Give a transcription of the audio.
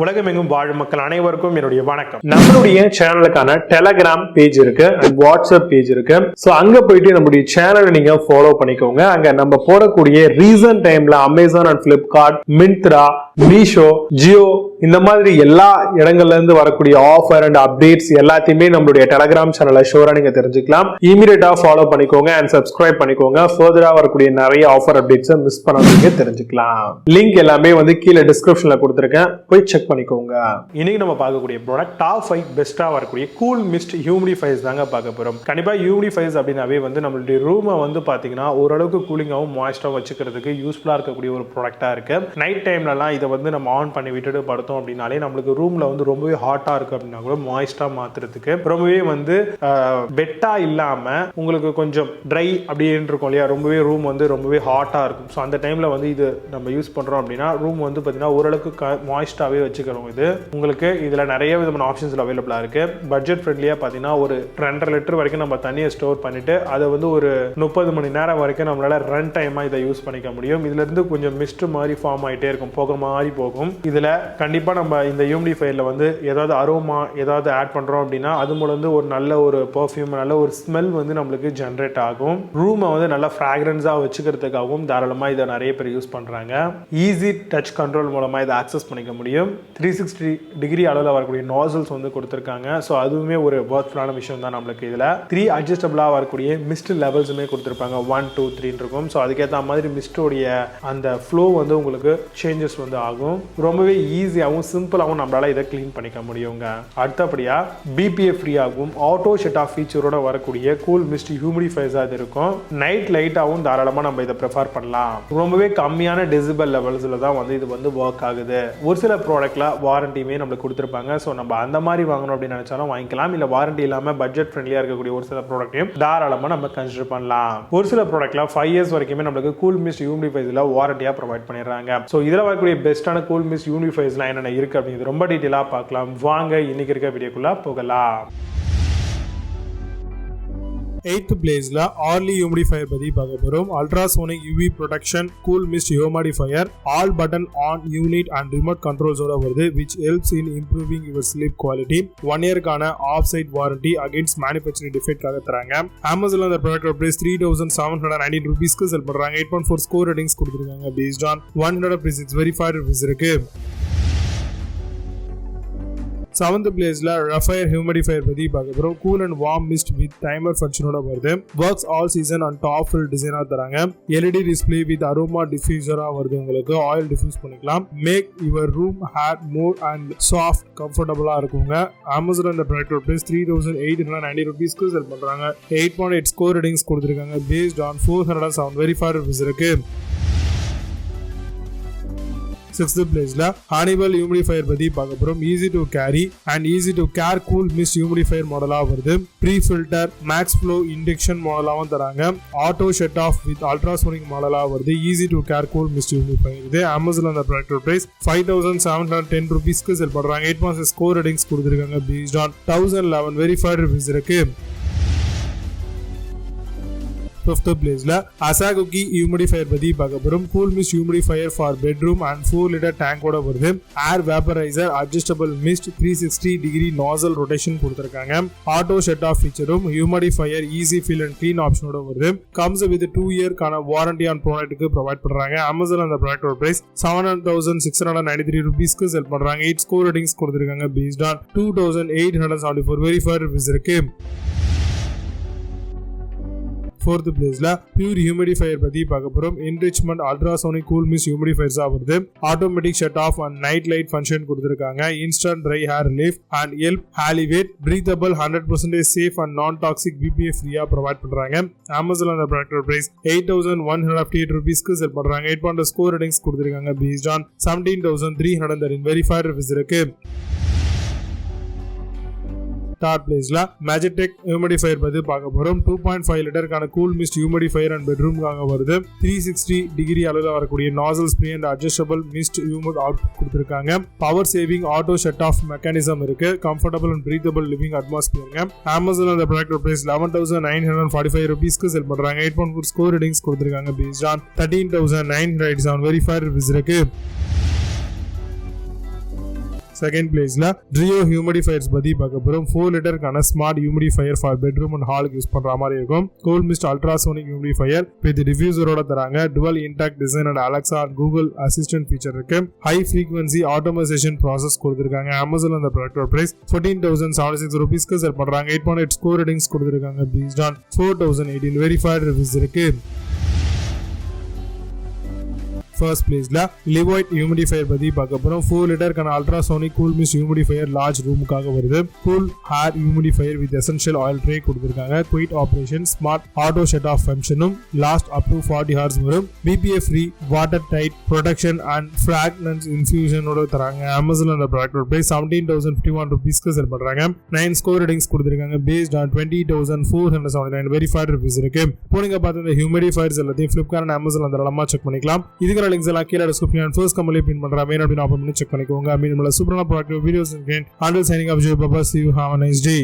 உலகமெங்கும் வாழும் மக்கள் அனைவருக்கும் என்னுடைய வணக்கம். நம்மளுடைய சேனலுக்கான டெலகிராம் பேஜ் இருக்கு அண்ட் வாட்ஸ்அப் பேஜ் இருக்கு. சோ அங்க போயிட்டு நம்மளுடைய சேனலை நீங்க ஃபாலோ பண்ணிக்கோங்க. அங்க நம்ம போடக்கூடிய ரீசன்ட் டைம்ல Amazon and Flipkart, Myntra, Meesho, Jio இந்த மாதிரி எல்லா இடங்கள்ல இருந்து வரக்கூடிய ஆஃபர் அண்ட் அப்டேட்ஸ் எல்லாத்தையுமே நம்மளுடைய டெலகிராம் சேனல்ல ஷோரா நீங்க தெரிஞ்சுக்கலாம். இமீடியட்டா ஃபாலோ பண்ணிக்கோங்க அண்ட் சப்ஸ்கிரைப் பண்ணிக்கோங்க. ஃபர்தரா வரக்கூடிய நிறைய ஆஃபர் அப்டேட்ஸ் மிஸ் பண்ணாதீங்க, தெரிஞ்சுக்கலாம். லிங்க் எல்லாமே கீழே டிஸ்கிரிப்ஷன்ல கொடுத்திருக்கேன், போய் செக் பண்ணிக்கோங்க. இன்னைக்கு நம்ம பார்க்கக்கூடிய ப்ராடக்ட் டாப் 5 பெஸ்டா வரக்கூடிய கூல் மிஸ்ட் ஹியூமிடிஃபையர்ஸ் தாங்க பார்க்க போறோம். கண்டிப்பா ஹியூமிடிஃபையர்ஸ் அப்படின்னாவே நம்மளுடைய ரூமை பாத்தீங்கன்னா ஓரளவுக்கு கூலிங்காகவும் மாய்ஸ்டா வச்சுக்கிறதுக்கு யூஸ்ஃபுல்லா இருக்கக்கூடிய ஒரு ப்ராடக்டா இருக்கு. நைட் டைம்லலாம் இதை நம்ம ஆன் பண்ணி விட்டுட்டு படுத்தோம் அப்படின்னாலே நம்மளுக்கு ரூம்ல ரொம்பவே ஹாட்டா இருக்கு அப்படின்னா கூட மாய்ஸ்டா மாத்துறதுக்கு ரொம்பவே வெட்டா இல்லாம உங்களுக்கு கொஞ்சம் ட்ரை அப்படின்னு இருக்கும் இல்லையா, ரொம்பவே ரூம் ரொம்பவே ஹாட்டா இருக்கும். ஸோ அந்த டைம்ல இது நம்ம யூஸ் பண்றோம் அப்படின்னா ரூம் பார்த்தீங்கன்னா ஓரளவுக்கு மாய்ஸ்டாவே வச்சுக்கிறோம். இது உங்களுக்கு இதுல நிறைய விதமான ஆப்ஷன்ஸ் அவைலபிளா இருக்கு. பட்ஜெட் ஃப்ரெண்ட்லியா பார்த்தீங்கன்னா ஒரு 2.5 லிட்டர் வரைக்கும் நம்ம தண்ணியை ஸ்டோர் பண்ணிட்டு அதை ஒரு 30 மணி நேரம் வரைக்கும் நம்மளால ரன் டைமா இதை யூஸ் பண்ணிக்க முடியும். இதுல இருந்து கொஞ்சம் மிஸ்ட் மாதிரி ஃபார்ம் ஆயிட்டே இருக்கும், புகை மாதிரி போகும். இதுல கண்டிப்பா நம்ம இந்த ஹியூமிடிஃபையர்ல ஏதாவது அரோமா ஏதாவது ஆட் பண்றோம் அப்படின்னா அது மூலம் ஒரு நல்ல ஒரு பெர்ஃப்யூம், நல்ல ஒரு ஸ்மெல் நம்மளுக்கு ஜெனரேட் ஆகும். ரூமை நல்லா ஃப்ராக்ரன்ஸா வச்சுக்கிறதுக்காகவும் தாராளமா இதை நிறைய பேர் யூஸ் பண்றாங்க. ஈஸி டச் கண்ட்ரோல் மூலமா இதை ஆக்சஸ் பண்ணிக்க முடியும். 360 டிகிரி அளவில் வரக்கூடிய நாசல்ஸ் கொடுத்திருக்காங்க. ஸோ அதுவுமே ஒரு வொர்த்ஃபுல்லான விஷயம் தான். நம்மளுக்கு இதுல 3 அட்ஜஸ்டபிளா வரக்கூடிய மிஸ்ட் லெவல்ஸுமே கொடுத்திருப்பாங்க. 1, 2, 3 இருக்கும். ஸோ அதுக்கேற்ற மாதிரி மிஸ்டோடைய அந்த ஃப்ளோ உங்களுக்கு சேஞ்சஸ் ஆகும். ரொம்பவே ஈஸியாகவும் சிம்பிளாகவும் நம்மளால இதை கிளீன் பண்ணிக்க முடியுங்க. அடுத்தபடியா பிபிஏ ஃப்ரீயாகவும் ஆட்டோ ஷட் ஆஃப் ஃபீச்சரோட வரக்கூடிய கூல் மிஸ்ட் ஹியூமிடிஃபையர்ஸ் அது இருக்கும். நைட் லைட்டாகவும் தாராளமாக நம்ம இதை ப்ரிஃபர் பண்ணலாம். ரொம்பவே கம்மியான டெசிபல் லெவல்ஸ்ல தான் இது ஒர்க் ஆகுது. ஒரு சில ப்ராடக்ட்ல வாரண்டியுமே நம்மளுக்கு கொடுத்துருப்பாங்க. ஸோ நம்ம அந்த மாதிரி வாங்கணும் அப்படின்னு நினைச்சாலும் வாங்கிக்கலாம். இல்லை வாரண்டி இல்லாமல் பட்ஜெட் ஃப்ரெண்ட்லியா இருக்கக்கூடிய ஒரு சில ப்ராடக்ட்டையும் தாராளமாக நம்ம கன்சிடர் பண்ணலாம். ஒரு சில ப்ராடக்ட்ல 5 இயர்ஸ் வரைக்குமே நம்மளுக்கு கூல் மிஸ்ட் ஹியூமிடிஃபையர்ஸ்ல வாரண்டியா ப்ரொவைட் பண்ணிடுறாங்க. ஸோ இதில் வரக்கூடிய பெஸ்ட்டான கூல் மிஸ்ட் ஹியூமிடிஃபையர்ஸ்லாம் என்னென்ன இருக்கு அப்படிங்கிறது ரொம்ப டீட்டெயிலாக பார்க்கலாம். வாங்க இன்னைக்கு இருக்க வீடியோக்குள்ள போகலாம். 8th பிளேஸ்ல ஆர்லி ஹியூமிடிஃபையர் பத்தி பார்க்க போறோம். Ultrasonic UV protection cool mist humidifier all button on unit and remote கண்ட்ரோல்ஸோட வருது, which helps in improving your sleep quality. 1 இயர்க்கான off site warranty against manufacturing டிஃபெக்ட்காக தராங்க. அமேசான்ல அந்த ப்ராடக்ட் பிரைஸ் 3719 ரூபீஸ்க்கு செல் பண்றாங்க. 8.4 ஸ்கோர் ரேட்டிங்ஸ் கொடுத்திருக்காங்க. பேஸ்ட் ஆன் 100% வெரிஃபைட் ரிவ்யூஸ் இருக்கு. 7th பிளேஸ்ல ரஃபயர் ஹியூமிடிஃபையர் பத்தி பார்க்க போறோம். Cool and warm mist with timer ஃபங்க்ஷனோட வருது. Works all season and top fill டிசைனா தராங்க. LED டிஸ்ப்ளே வித் அரோமா டிஃப்யூசரா வருது. உங்களுக்கு ஆயில் டிஃப்யூஸ் பண்ணிக்கலாம். Make your room air more and soft கம்ஃபர்டபுளா இருக்குங்க. அமேசான் இந்த ப்ராடக்ட் பிரைஸ் 3890 ரூபீஸ்க்கு செல் பண்றாங்க. 8.8 ஸ்கோர் ரேட்டிங்ஸ் கொடுத்திருக்காங்க. பேஸ்ட் ஆன் 407 வெரிஃபைட் ரிவ்யூஸ் இருக்கு. 6th பிளேஸ்ல ஹனிவல் ஹியூமிடிஃபையர் பத்தி பார்க்க போறோம். Easy to carry and easy to care cool mist humidifier மாடலா வருது. Pre filter max flow induction மாடலாவும் தராங்க. Auto shut off with ultrasonic மாடலா வருது. Easy to care cool mist humidifier. இது அமேசான் அந்த ப்ராடக்ட் பிரைஸ் 5710 ரூபீஸ்க்கு செல் பண்றாங்க. 8.6 ஸ்கோர் ரேட்டிங்ஸ் கொடுத்திருக்காங்க. பேஸ்ட் ஆன் 1011 வெரிஃபைட் ரிவ்யூஸ் இருக்கு. 5th பிளேஸ்ல அசாகுகி ஹியூமிடிஃபையர் பத்தி பார்க்க போறோம். Cool mist humidifier for bedroom and 4 litre டேங்கோட வருது. Air vaporiser adjustable mist 360 degree nozzle rotation கொடுத்திருக்காங்க. ஆட்டோ ஷட் ஆஃப் ஃபீச்சரும் humidifier easy fill and clean ஆப்ஷனோட வருது. கம்ஸ் வித் 2 இயர்க்கான வாரண்டி ஆன் ப்ராடக்ட்டுக்கு ப்ரொவைட் பண்றாங்க. அமேசான் அந்த ப்ராடக்ட் பிரைஸ் 7693 ரூபீஸ்க்கு செல் பண்றாங்க. 8 ஸ்கோர் ரேட்டிங்ஸ் கொடுத்திருக்காங்க. பேஸ்ட் ஆன் 2874 வெரிஃபைட் ரிவ்யூஸ் இருக்கு. 4th பிளேஸ்ல பியூர் ஹியூமிடிஃபையர் பத்தி பார்க்க போறோம். Enrichment ultrasonic cool mist humidifiers வருது. Automatic shut off and night light function கொடுத்திருக்காங்க. Instant dry air relief and help alleviate breathable 100% safe and non toxic BPA ஃப்ரீயா provide பண்றாங்க. Amazon அந்த ப்ராடக்ட் பிரைஸ் 8158 ரூபீஸ்க்கு sell பண்றாங்க. 8.2 ஸ்கோர் ரேட்டிங்ஸ் கொடுத்திருக்காங்க. Based on 17313 verified reviews இருக்கு. 3rd பிளேஸ்ல Magitech humidifier பத்தி பார்க்க போறோம். 2.5 லிட்டருக்கான கூல் மிஸ்ட் ஹியூமிடிஃபையர் அண்ட் பெட்ரூம்காக வருது. 360 டிகிரி அளவில் வரக்கூடிய nozzle spray and adjustable mist humid output கொடுத்திருக்காங்க. Power saving auto shut off mechanism இருக்கு. Comfortable and breathable living atmosphere. Amazon அந்த ப்ராடக்ட் பிரைஸ் 11945 ரூபீஸ்க்கு செல் பண்றாங்க. 8.4 ஸ்கோர் ரேட்டிங்ஸ் கொடுத்திருக்காங்க. பேஸ்ட் ஆன் 13987 வெரிஃபைட் ரிவ்யூஸ் இருக்கு. செகண்ட் பிளேஸ்ல ட்ரியோ ஹியூமிடிஃபயர்ஸ் பத்தி பார்க்க போறோம். 4 லிட்டருக்கான smart humidifier for bedroom and ஹாலுக்கு யூஸ் பண்ற மாதிரி இருக்கும். Cool mist ultrasonic humidifier with டிஃப்யூசரோட தராங்க. Dual intake design and Alexa and Google assistant feature இருக்கு. ஹை ஃப்ரீக்வன்சி ஆட்டோமைசேஷன் ப்ராசஸ் கொடுத்திருக்காங்க. அமேசான் அந்த ப்ராடக்டோட பிரைஸ் 14,076 rupeesக்கு செல் பண்றாங்க. 8.8 ஸ்கோர் ரேட்டிங்ஸ் கொடுத்திருக்காங்க. பேஸ்ட் ஆன் 4018 வெரிஃபைட் ரிவ்யூஸ் இருக்கு. ஃபர்ஸ்ட் பிளேஸ்ல லிவாய்ட் ஹியூமிடிஃபயர் பத்தி பார்க்க போறோம். 4 லிட்டருக்கான ultrasonic cool mist humidifier large ரூமுக்காக வருது. Cool air humidifier with essential oil tray கொடுத்திருக்காங்க. Quick operation, smart auto shut off ஃபங்க்ஷனும், லாஸ்ட் அப் டு 40 ஹவர்ஸ் வரும். BPA free, water tight protection and fragrance இன்ஃபியூஷனோட தராங்க. அமேசான் அந்த ப்ராடக்டோட பிரைஸ் 17,051 rupeesக்கு செல் பண்றாங்க. 9 score ratings கொடுத்திருக்காங்க. பேஸ்ட் ஆன் 20,479 வெரிஃபைட் ரிவ்யூஸ் இருக்கு. போனீங்க பார்த்த இந்த ஹியூமிடிஃபயர்ஸ் எல்லாத்தையும் Flipkart and Amazon அந்த தளமா செக் பண்ணிக்கலாம். இதுக்கு லிங்க்ஸ் எல்லாம் கீழே டிஸ்கிரிப்ஷன் ஃபர்ஸ்ட் கமெண்ட்ல பின் பண்றேன். வேணும் அப்படினா ஆப்பன் பண்ணி செக் பண்ணிக்கோங்க. மீண்டும் சூப்பரான ப்ராடக்ட் வீடியோஸ் இருக்கேன். Until signing off, bye bye. See you. Have a nice day.